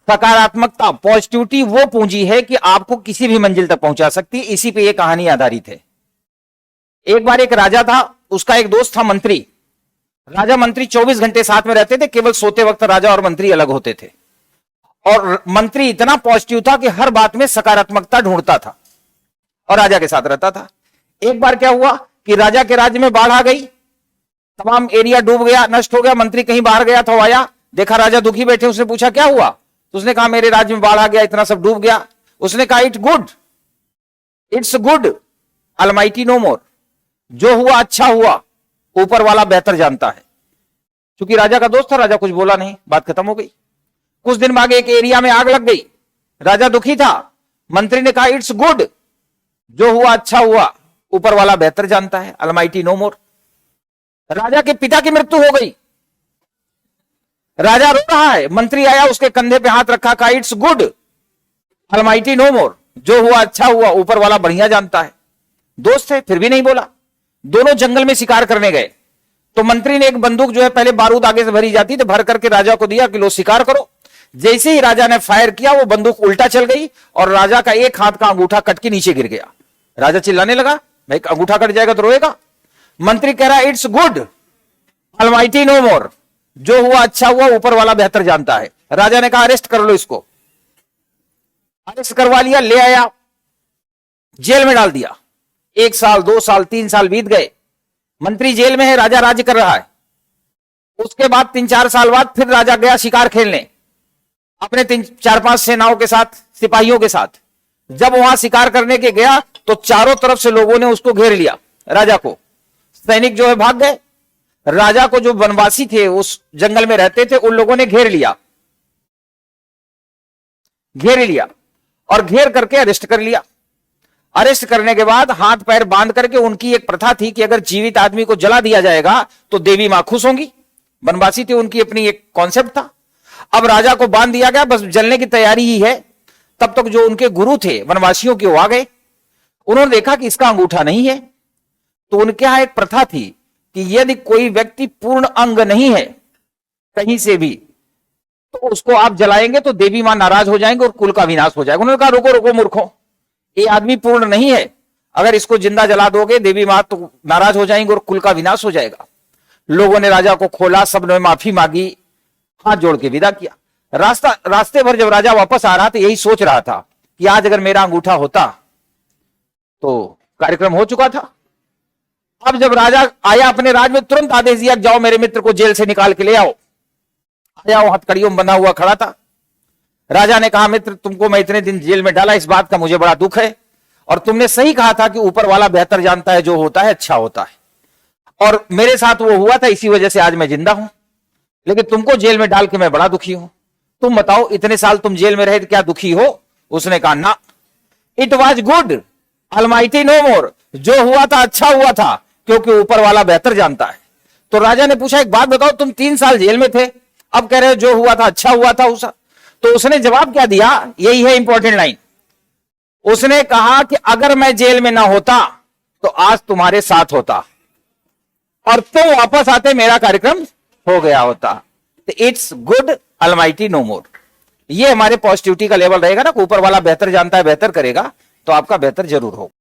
सकारात्मकता, पॉजिटिविटी वो पूंजी है कि आपको किसी भी मंजिल तक पहुंचा सकती है। इसी पे ये कहानी आधारित है। एक बार एक राजा था, उसका एक दोस्त था मंत्री। राजा मंत्री 24 घंटे साथ में रहते थे, केवल सोते वक्त राजा और मंत्री अलग होते थे। और मंत्री इतना पॉजिटिव था कि हर बात में सकारात्मकता ढूंढता था और राजा के साथ रहता था। एक बार क्या हुआ कि राजा के राज्य में बाढ़ आ गई, तमाम एरिया डूब गया, नष्ट हो गया। मंत्री कहीं बाहर गया था, आया, देखा राजा दुखी बैठे। उसने पूछा क्या हुआ? तो उसने कहा मेरे राज्य में बाढ़ आ गया, इतना सब डूब गया। उसने कहा it's good almighty no more. जो हुआ अच्छा हुआ, ऊपर वाला बेहतर जानता है। क्योंकि राजा का दोस्त था, राजा कुछ बोला नहीं, बात खत्म हो गई। कुछ दिन बाद एक एरिया में आग लग गई, राजा दुखी था। मंत्री ने कहा इट्स गुड, जो हुआ अच्छा हुआ, ऊपर वाला बेहतर जानता है, अलमाइटी नो मोर। राजा के पिता की मृत्यु हो गई, राजा रो रहा है। मंत्री आया, उसके कंधे पे हाथ रखा, कहा it's good almighty no more, जो हुआ अच्छा हुआ, ऊपर वाला बढ़िया जानता है। दोस्त है, फिर भी नहीं बोला। दोनों जंगल में शिकार करने गए तो मंत्री ने एक बंदूक, जो है पहले बारूद आगे से भरी जाती थी, भर करके राजा को दिया कि लो शिकार करो। जैसे ही राजा ने फायर किया, वो बंदूक उल्टा चल गई और राजा का एक हाथ का अंगूठा कट के नीचे गिर गया। राजा चिल्लाने लगा, भाई अंगूठा कट जाएगा तो रोएगा। मंत्री कह रहा it's good almighty no more, जो हुआ अच्छा हुआ, ऊपर वाला बेहतर जानता है। राजा ने कहा अरेस्ट कर लो इसको। अरेस्ट करवा लिया, ले आया, जेल में डाल दिया। 1 साल 2 साल 3 साल बीत गए, मंत्री जेल में है, राजा राज्य कर रहा है। उसके बाद 3-4 साल बाद फिर राजा गया शिकार खेलने अपने 3-4-5 सेनाओं के साथ, सिपाहियों के साथ। जब वहां शिकार करने के गया तो चारों तरफ से लोगों ने उसको घेर लिया, राजा को। सैनिक जो है भाग गए। राजा को जो वनवासी थे, उस जंगल में रहते थे, उन लोगों ने घेर लिया और घेर करके अरेस्ट कर लिया। अरेस्ट करने के बाद हाथ पैर बांध करके, उनकी एक प्रथा थी कि अगर जीवित आदमी को जला दिया जाएगा तो देवी मां खुश होंगी। वनवासी थे, उनकी अपनी एक कॉन्सेप्ट था। अब राजा को बांध दिया गया, बस जलने की तैयारी ही है। तब तक जो उनके गुरु थे वनवासियों के, वो आ गए। उन्होंने देखा कि इसका अंगूठा नहीं है, तो उनके यहां एक प्रथा थी कि यदि कोई व्यक्ति पूर्ण अंग नहीं है कहीं से भी, तो उसको आप जलाएंगे तो देवी मां नाराज हो जाएंगे और कुल का विनाश हो जाएगा। उन्होंने कहा रुको रुको मूर्खों, ये आदमी पूर्ण नहीं है, अगर इसको जिंदा जला दोगे देवी मां तो नाराज हो जाएंगे और कुल का विनाश हो जाएगा। लोगों ने राजा को खोला, सबने माफी मांगी, हाथ जोड़ के विदा किया। रास्ते भर जब राजा वापस आ रहा था, यही सोच रहा था कि आज अगर मेरा अंगूठा होता तो कार्यक्रम हो चुका था। अब जब राजा आया अपने राज में, तुरंत आदेश दिया जाओ मेरे मित्र को जेल से निकाल के ले आओ। आया, वो हथकड़ियों में बंधा हुआ खड़ा था। राजा ने कहा मित्र, तुमको मैं इतने दिन जेल में डाला, इस बात का मुझे बड़ा दुख है, और तुमने सही कहा था कि ऊपर वाला बेहतर जानता है, जो होता है अच्छा होता है, और मेरे साथ वो हुआ था, इसी वजह से आज मैं जिंदा हूं। लेकिन तुमको जेल में डाल के मैं बड़ा दुखी हूं। तुम बताओ, इतने साल तुम जेल में रहे, क्या दुखी हो? उसने कहा ना, it was good almighty no more, जो हुआ था अच्छा हुआ था, क्योंकि ऊपर वाला बेहतर जानता है। तो राजा ने पूछा एक बात बताओ, तुम 3 साल जेल में थे, अब कह रहे हो जो हुआ था अच्छा हुआ था उसा। तो उसने जवाब क्या दिया, यही है इंपॉर्टेंट लाइन। उसने कहा कि अगर मैं जेल में ना होता तो आज तुम्हारे साथ होता और तुम वापस आते, मेरा कार्यक्रम हो गया होता। तो इट्स गुड अलमाइटी नो मोर, ये हमारे पॉजिटिविटी का लेवल रहेगा ना। ऊपर वाला बेहतर जानता है, बेहतर करेगा तो आपका बेहतर जरूर होगा।